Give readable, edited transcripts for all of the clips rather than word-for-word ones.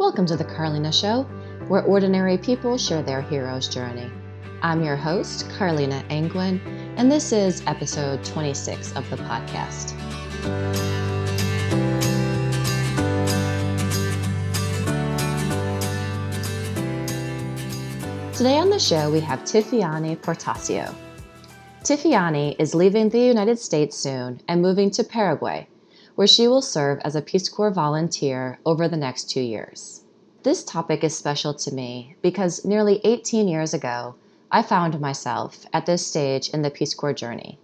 Welcome to the Carleena Show, where ordinary people share their hero's journey. I'm your host, Carleena Angwin, and this is episode 26 of the podcast. Today on the show, we have Tiffiany Portacio. Tiffiany is leaving the United States soon and moving to Paraguay, where she will serve as a Peace Corps volunteer over the next 2 years. This topic is special to me because nearly 18 years ago, I found myself at this stage in the Peace Corps journey,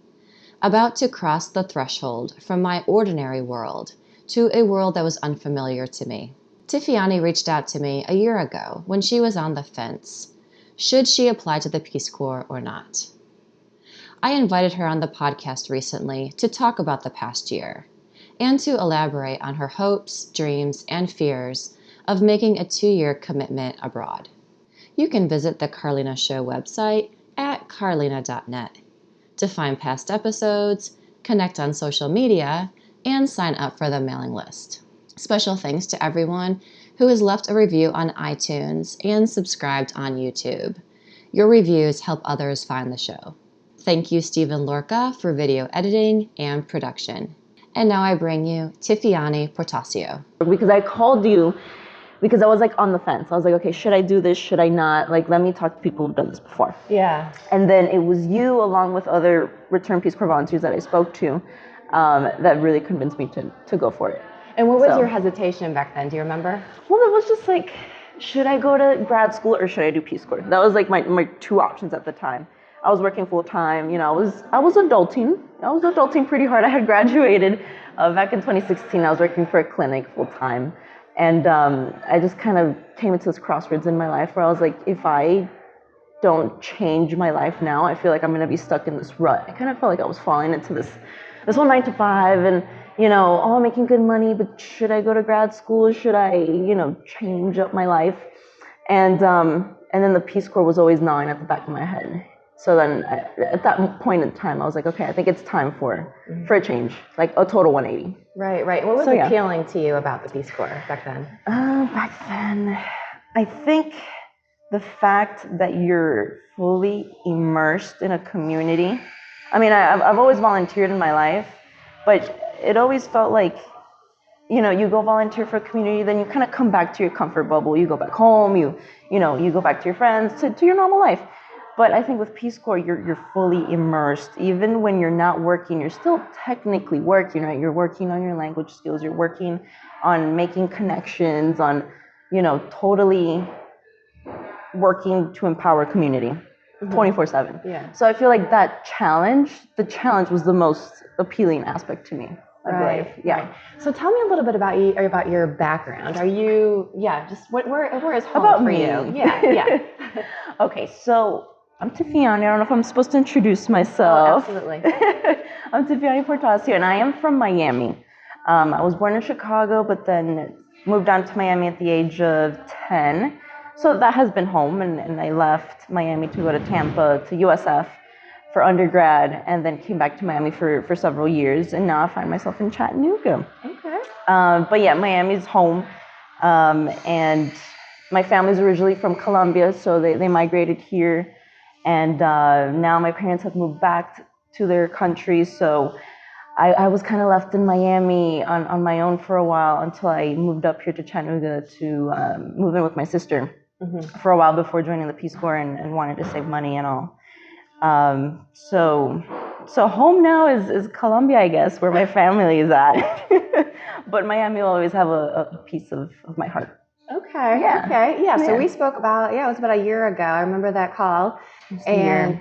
about to cross the threshold from my ordinary world to a world that was unfamiliar to me. Tiffiany reached out to me a year ago when she was on the fence. Should she apply to the Peace Corps or not? I invited her on the podcast recently to talk about the past year and to elaborate on her hopes, dreams, and fears of making a 2-year commitment abroad. You can visit the Carleena Show website at carleena.net to find past episodes, connect on social media, and sign up for the mailing list. Special thanks to everyone who has left a review on iTunes and subscribed on YouTube. Your reviews help others find the show. Thank you, Stephen Lorca, for video editing and production. And now I bring you Tiffiany Portacio. Because I called you because I was like on the fence. I was like, okay, should I do this? Should I not? Like, let me talk to people who've done this before. Yeah. And then it was you, along with other return Peace Corps volunteers that I spoke to, that really convinced me to go for it. And what was your hesitation back then? Do you remember? Well, it was just like, should I go to grad school or should I do Peace Corps? That was like my two options at the time. I was working full time, I was adulting. I was adulting pretty hard. I had graduated back in 2016. I was working for a clinic full time. And I just kind of came into this crossroads in my life where I was like, if I don't change my life now, I feel like I'm going to be stuck in this rut. I kind of felt like I was falling into this whole 9 to 5 and, I'm making good money, but should I go to grad school? Should I, change up my life? And then the Peace Corps was always gnawing at the back of my head. So then at that point in time, I was like, okay, I think it's time for a change, like a total 180. Right. What was appealing to you about the Peace Corps back then? Back then, I think the fact that you're fully immersed in a community. I mean, I've always volunteered in my life, but it always felt like, you go volunteer for a community, then you kind of come back to your comfort bubble. You go back home, you go back to your friends, to your normal life. But I think with Peace Corps, you're fully immersed. Even when you're not working, you're still technically working, right? You're working on your language skills. You're working on making connections, on, totally working to empower a community 24/7. Yeah. So I feel like the challenge was the most appealing aspect to me. Right. Yeah. Right. So tell me a little bit about you, about your background. Are you, just where is home about for me? You? Yeah. Okay, so I'm Tiffiany. I don't know if I'm supposed to introduce myself. Oh, absolutely. I'm Tiffiany Portacio, and I am from Miami. I was born in Chicago, but then moved down to Miami at the age of 10. So that has been home, and I left Miami to go to Tampa, to USF for undergrad, and then came back to Miami for several years, and now I find myself in Chattanooga. Okay. But yeah, Miami's home, and my family's originally from Colombia, so they migrated here. And now my parents have moved back to their country, so I was kind of left in Miami on my own for a while until I moved up here to Chattanooga to move in with my sister for a while before joining the Peace Corps and wanted to save money and all. So home now is Colombia, I guess, where my family is at. But Miami will always have a piece of my heart. Okay. Yeah. So we spoke about, it was about a year ago. I remember that call. And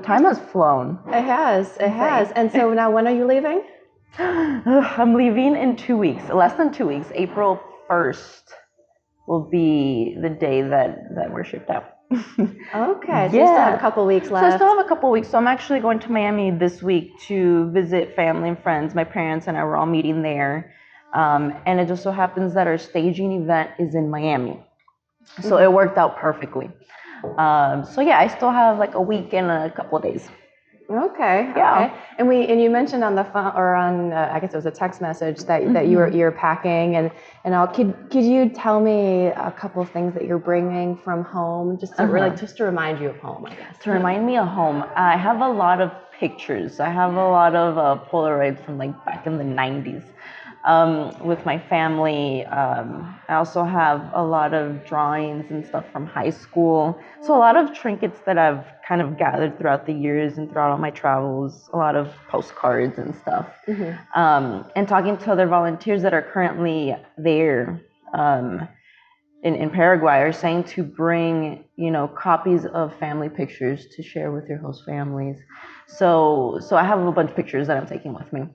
time has flown. It has. And so now when are you leaving? I'm leaving in 2 weeks, less than 2 weeks. April 1st will be the day that we're shipped out. Okay. So you still have a couple weeks left. So I still have a couple weeks. So I'm actually going to Miami this week to visit family and friends. My parents and I were all meeting there. And it just so happens that our staging event is in Miami. So it worked out perfectly. I still have like a week and a couple of days. Okay. Yeah. Okay. And you mentioned on the phone or on I guess it was a text message that you're packing and all. Could you tell me a couple of things that you're bringing from home just to really just to remind you of home, I guess. To remind me of home, I have a lot of pictures. I have a lot of Polaroids from like back in the 90s with my family. I also have a lot of drawings and stuff from high school. So a lot of trinkets that I've kind of gathered throughout the years and throughout all my travels, a lot of postcards and stuff. And talking to other volunteers that are currently there. In Paraguay are saying to bring, copies of family pictures to share with your host families. So I have a bunch of pictures that I'm taking with me,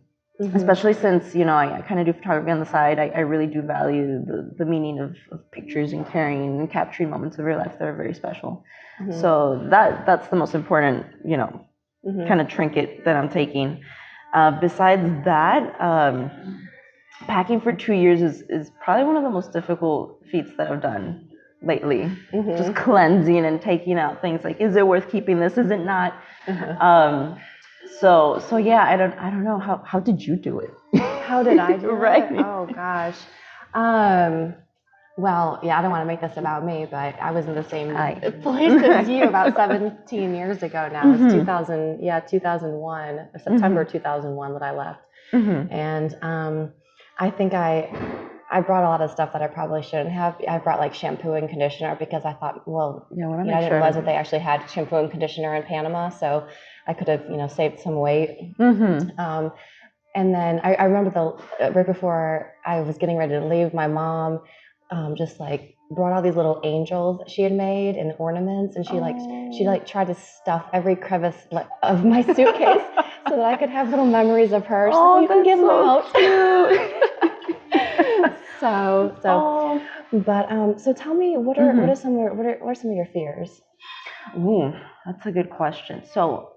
especially since, I kind of do photography on the side. I really do value the meaning of pictures and carrying and capturing moments of your life that are very special. So that's the most important, kind of trinket that I'm taking. Besides that, packing for 2 years is probably one of the most difficult feats that I've done lately. Just cleansing and taking out things like, is it worth keeping this? Is it not? So yeah, I don't know. How did you do it? How did I do Right. it? Oh gosh. Well, yeah, I don't want to make this about me, but I was in the same place as you about 17 years ago now. It's 2001, or September 2001 that I left. And I think I brought a lot of stuff that I probably shouldn't have. I brought like shampoo and conditioner because I thought, well, I didn't realize that they actually had shampoo and conditioner in Panama, so I could have, saved some weight. And then I remember right before I was getting ready to leave, my mom just like brought all these little angels that she had made and ornaments, and she tried to stuff every crevice of my suitcase so that I could have little memories of her. So you can give them out. So tell me, what are some of your fears? Ooh, that's a good question. So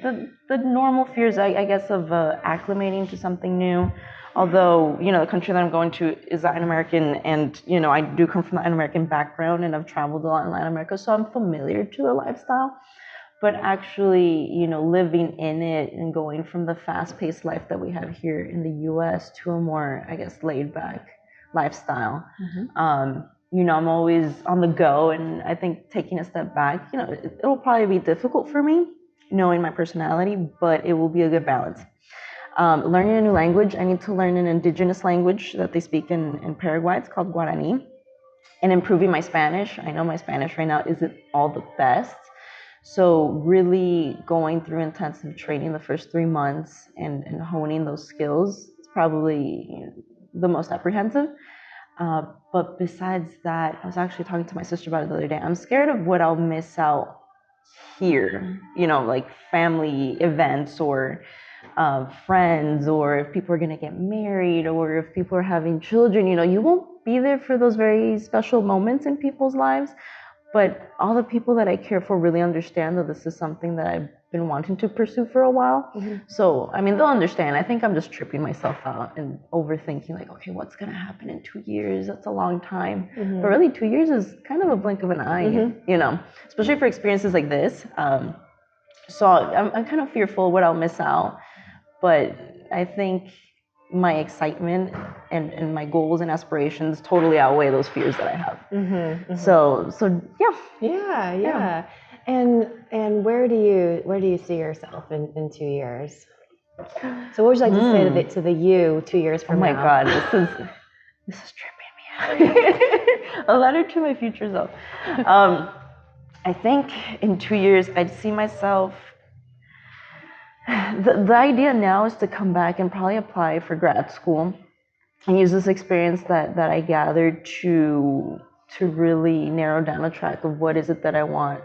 the normal fears, I guess, of acclimating to something new. Although, the country that I'm going to is Latin American, and, I do come from the Latin American background, and I've traveled a lot in Latin America, so I'm familiar to the lifestyle. But actually, living in it and going from the fast-paced life that we have here in the U.S. to a more, I guess, laid-back lifestyle. I'm always on the go, and I think taking a step back, it'll probably be difficult for me, knowing my personality, but it will be a good balance. Learning a new language, I need to learn an indigenous language that they speak in Paraguay. It's called Guarani. And improving my Spanish. I know my Spanish right now isn't all the best. So really going through intensive training the first 3 months and honing those skills is probably the most apprehensive. But besides that, I was actually talking to my sister about it the other day. I'm scared of what I'll miss out here, like family events or friends, or if people are going to get married, or if people are having children. You won't be there for those very special moments in people's lives, but all the people that I care for really understand that this is something that I've been wanting to pursue for a while. So, they'll understand. I think I'm just tripping myself out and overthinking, like, okay, what's going to happen in 2 years? That's a long time. But really, 2 years is kind of a blink of an eye, especially for experiences like this. So I'm kind of fearful what I'll miss out. But I think my excitement and my goals and aspirations totally outweigh those fears that I have. So yeah. And where do you see yourself in 2 years? So what would you like to say to the you 2 years from now? Oh my God, this is tripping me out. A letter to my future self. I think in 2 years I'd see myself. The idea now is to come back and probably apply for grad school and use this experience that I gathered to really narrow down a track of what is it that I want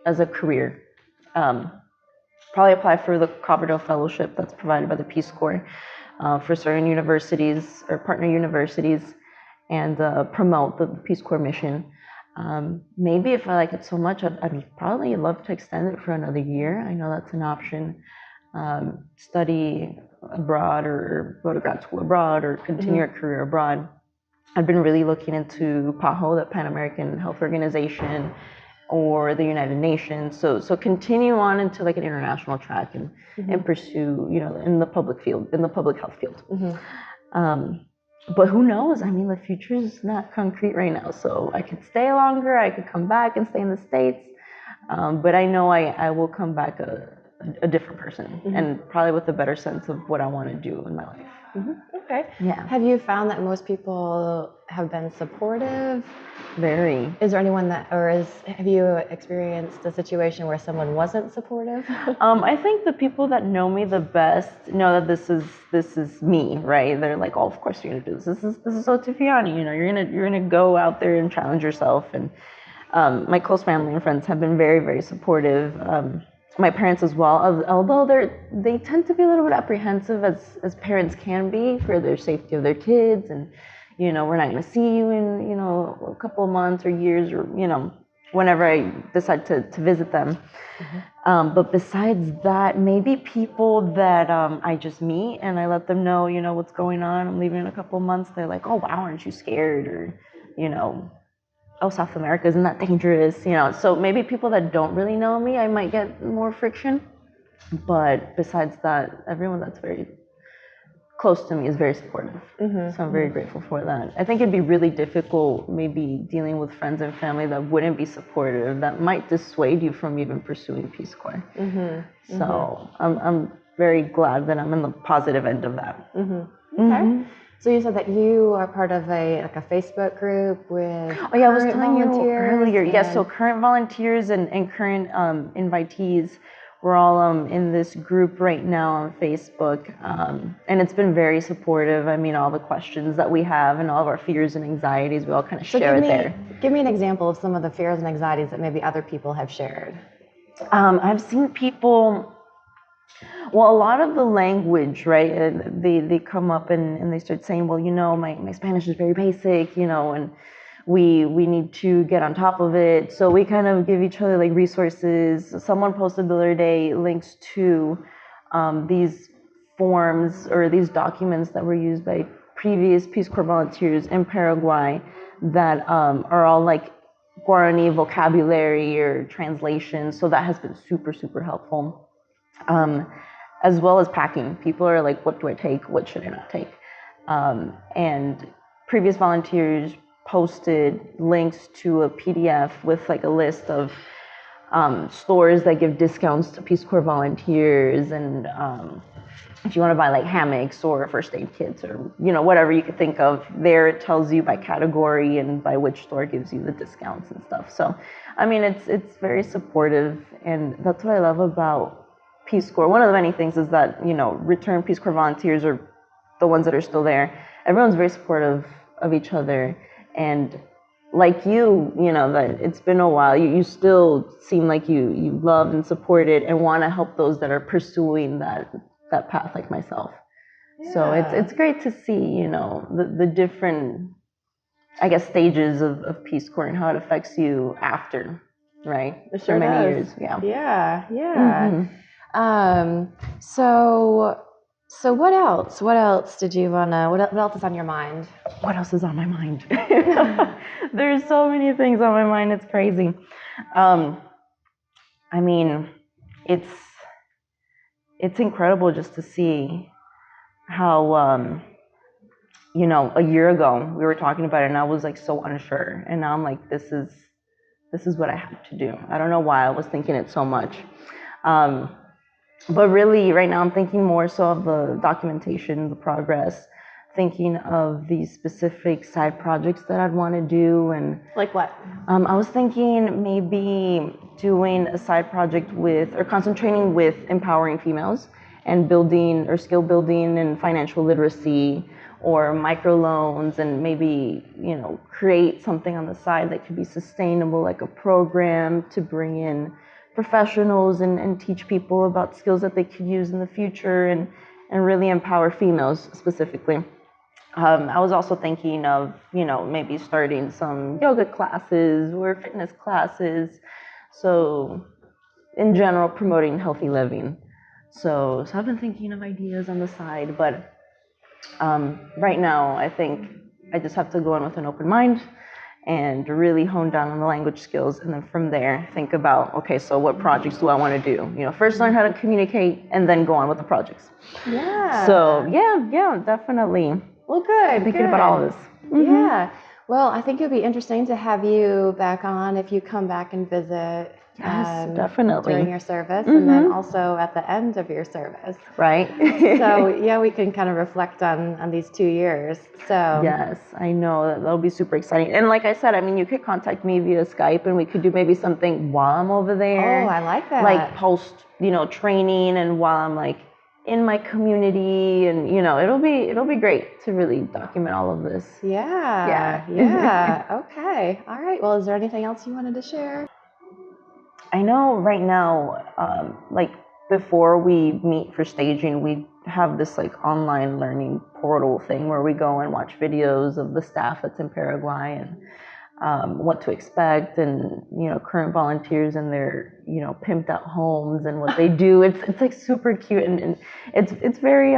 as a career. Probably apply for the Coverdale Fellowship that's provided by the Peace Corps for certain universities or partner universities, and promote the Peace Corps mission. Maybe if I like it so much, I'd probably love to extend it for another year. I know that's an option. Study abroad or go to grad school abroad or continue a career abroad. I've been really looking into PAHO, the Pan American Health Organization, or the United Nations. So continue on into like an international track and pursue, you know, in the public field, in the public health field. But who knows? I mean, the future is not concrete right now. So I could stay longer. I could come back and stay in the States. But I know I will come back a different person and probably with a better sense of what I want to do in my life. Okay. Yeah. Have you found that most people have been supportive? Very. Is there anyone have you experienced a situation where someone wasn't supportive? I think the people that know me the best know that this is me, right? They're like, oh, of course you're gonna do this. This is so Tiffiany, you know. You're gonna go out there and challenge yourself. And my close family and friends have been very, very supportive. My parents as well, although they tend to be a little bit apprehensive as parents can be for their safety of their kids, and you know, we're not going to see you in, you know, a couple of months or years, or you know, whenever I decide to visit them. But besides that, maybe people that I just meet and I let them know, you know, what's going on. I'm leaving in a couple of months. They're like, oh wow, aren't you scared? Or you know, oh, South America, isn't that dangerous? You know, so maybe people that don't really know me, I might get more friction. But besides that, everyone that's very close to me is very supportive. So I'm very grateful for that. I think it'd be really difficult maybe dealing with friends and family that wouldn't be supportive, that might dissuade you from even pursuing Peace Corps. So I'm very glad that I'm in the positive end of that. Okay. So you said that you are part of a Facebook group with I was telling you earlier. And... Yes, so current volunteers and current invitees, we're all in this group right now on Facebook, and it's been very supportive. I mean, all the questions that we have and all of our fears and anxieties, we all kind of share it there. Give me an example of some of the fears and anxieties that maybe other people have shared. I've seen people. Well, a lot of the language, right? They come up and they start saying, well, you know, my Spanish is very basic, you know, and we need to get on top of it. So we kind of give each other like resources. Someone posted the other day links to these forms or these documents that were used by previous Peace Corps volunteers in Paraguay that are all like Guarani vocabulary or translations. So that has been super, super helpful. As well as packing. People are like, what do I take? What should I not take? And previous volunteers posted links to a PDF with like a list of stores that give discounts to Peace Corps volunteers, and if you want to buy like hammocks or first aid kits or you know whatever you could think of, there it tells you by category and by which store gives you the discounts and stuff. So I mean it's very supportive, and that's what I love about Peace Corps. One of the many things is that, you know, returned Peace Corps volunteers or the ones that are still there, everyone's very supportive of each other. And like you know, that it's been a while, you still seem like you love and support it and want to help those that are pursuing that path like myself. Yeah. So it's great to see, you know, the different, I guess, stages of Peace Corps and how it affects you after, right? It sure for many does. years. Yeah. So what else? What else did you wanna? What else is on your mind? What else is on my mind? There's so many things on my mind. It's crazy. I mean, it's incredible just to see how you know, a year ago we were talking about it and I was like so unsure, and now I'm like, this is what I have to do. I don't know why I was thinking it so much. But really, right now, I'm thinking more so of the documentation, the progress, thinking of these specific side projects that I'd want to do. And like what? I was thinking maybe doing a side project with, or concentrating with empowering females and building or skill building and financial literacy or microloans, and maybe, you know, create something on the side that could be sustainable, like a program to bring in professionals and teach people about skills that they could use in the future and really empower females specifically. I was also thinking of, you know, maybe starting some yoga classes or fitness classes. So in general, promoting healthy living. So I've been thinking of ideas on the side, but right now I think I just have to go in with an open mind and really hone down on the language skills. And then from there, think about, okay, so what projects do I want to do? First learn how to communicate and then go on with the projects. Yeah. So yeah, definitely. Well, good. Thinking about all of this. Yeah. Well, I think it would be interesting to have you back on if you come back and visit. Yes, definitely. During your service, and then also at the end of your service. Right. So yeah, we can kind of reflect on these 2 years. So yes, I know that'll be super exciting. And like I said, I mean, you could contact me via Skype, and we could do maybe something while I'm over there. Oh, I like that. Like post, training, and while I'm like in my community, and it'll be great to really document all of this. Yeah. Okay. All right. Well, is there anything else you wanted to share? I know right now, like before we meet for staging, we have this like online learning portal thing where we go and watch videos of the staff that's in Paraguay and what to expect, and current volunteers and their pimped out homes and what they do. It's like super cute, and it's very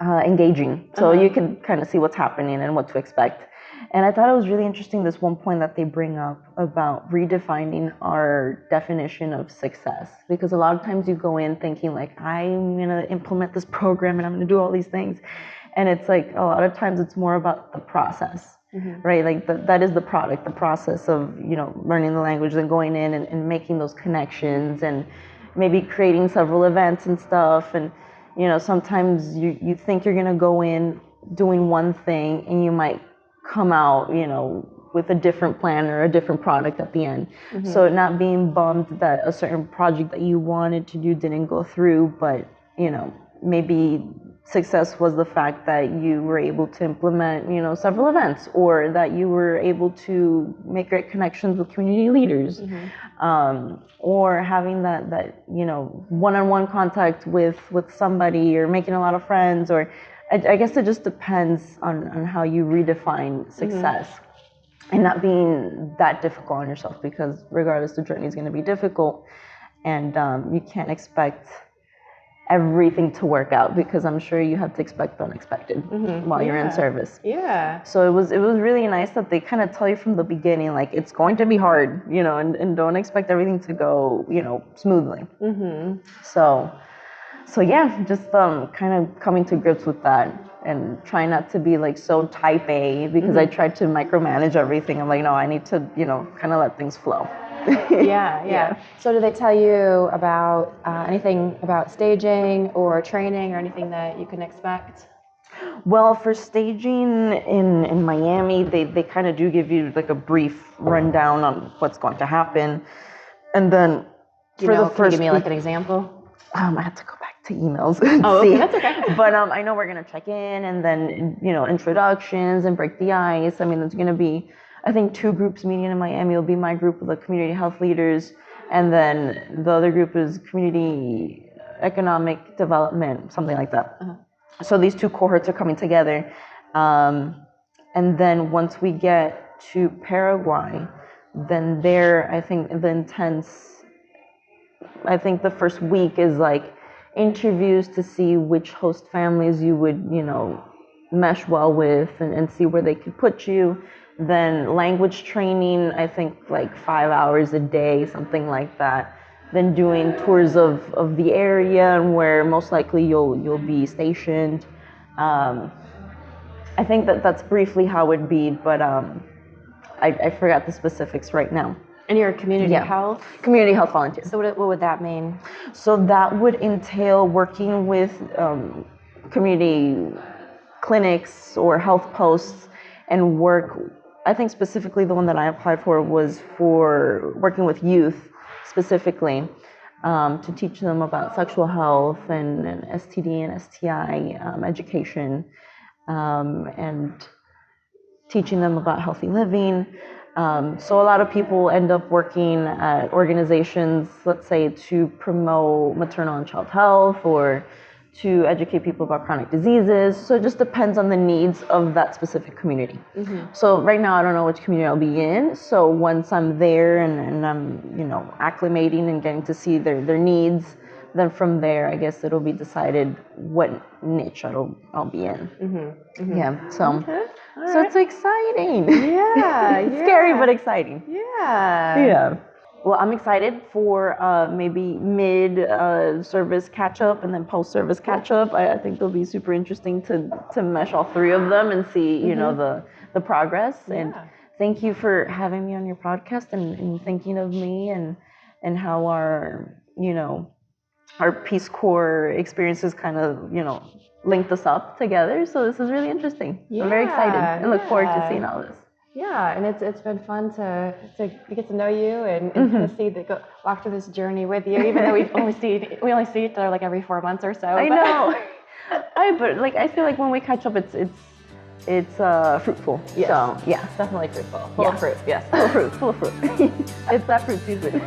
engaging. So you can kind of see what's happening and what to expect. And I thought it was really interesting, this one point that they bring up about redefining our definition of success. Because a lot of times you go in thinking like, I'm going to implement this program and I'm going to do all these things. And it's like, a lot of times it's more about the process, right? Like that is the product, the process of, learning the language and going in and making those connections and maybe creating several events and stuff. And, sometimes you think you're going to go in doing one thing and you might come out, with a different plan or a different product at the end. So not being bummed that a certain project that you wanted to do didn't go through, but, maybe success was the fact that you were able to implement, several events, or that you were able to make great connections with community leaders, or having that one-on-one contact with somebody, or making a lot of friends, or I guess it just depends on how you redefine success, and not being that difficult on yourself, because regardless, the journey is going to be difficult, and you can't expect everything to work out, because I'm sure you have to expect the unexpected while you're in service. Yeah. So it was really nice that they kind of tell you from the beginning, like, it's going to be hard, and don't expect everything to go, smoothly. So yeah, just kind of coming to grips with that, and trying not to be like so type A, because I tried to micromanage everything. I'm like, no, I need to, kind of let things flow. Yeah. So do they tell you about anything about staging or training or anything that you can expect? Well, for staging in Miami, they kind of do give you like a brief rundown on what's going to happen. And then for the first can you give me like an example? I have to go back to emails and okay, see. that's okay. But I know we're going to check in, and then, introductions and break the ice. I mean, there's going to be, I think, 2 groups meeting in Miami. It'll be my group with the community health leaders, and then the other group is community economic development, something like that. So these 2 cohorts are coming together. And then once we get to Paraguay, then I think the first week is like interviews to see which host families you would, mesh well with, and see where they could put you. Then language training, I think like 5 hours a day, something like that. Then doing tours of the area and where most likely you'll be stationed. I think that's briefly how it'd be, but I forgot the specifics right now. And you're a community health? Community health volunteer. So what would that mean? So that would entail working with community clinics or health posts, and work, I think specifically the one that I applied for was for working with youth specifically, to teach them about sexual health and STD and STI education, and teaching them about healthy living. So a lot of people end up working at organizations, let's say, to promote maternal and child health, or to educate people about chronic diseases. So it just depends on the needs of that specific community. So right now I don't know which community I'll be in. So once I'm there and I'm, acclimating and getting to see their needs, then from there, I guess it'll be decided what niche I'll be in. Yeah. So it's exciting. Yeah. Scary but exciting. Yeah. Yeah. Well, I'm excited for maybe mid-service catch-up and then post-service catch-up. I think it'll be super interesting to mesh all three of them and see, you know, the progress. And thank you for having me on your podcast and thinking of me and how our, you know, our Peace Corps experiences kind of, you know, linked us up together. So this is really interesting. I'm very excited and look forward to seeing all this. Yeah, and it's been fun to get to know you and kind of walk through this journey with you, even though we only see each other like every 4 months or so. I know. But like I feel like when we catch up, it's fruitful. Yes. So yeah, Definitely fruitful. Full of fruit. Yes. Full of fruit. It's that fruit season.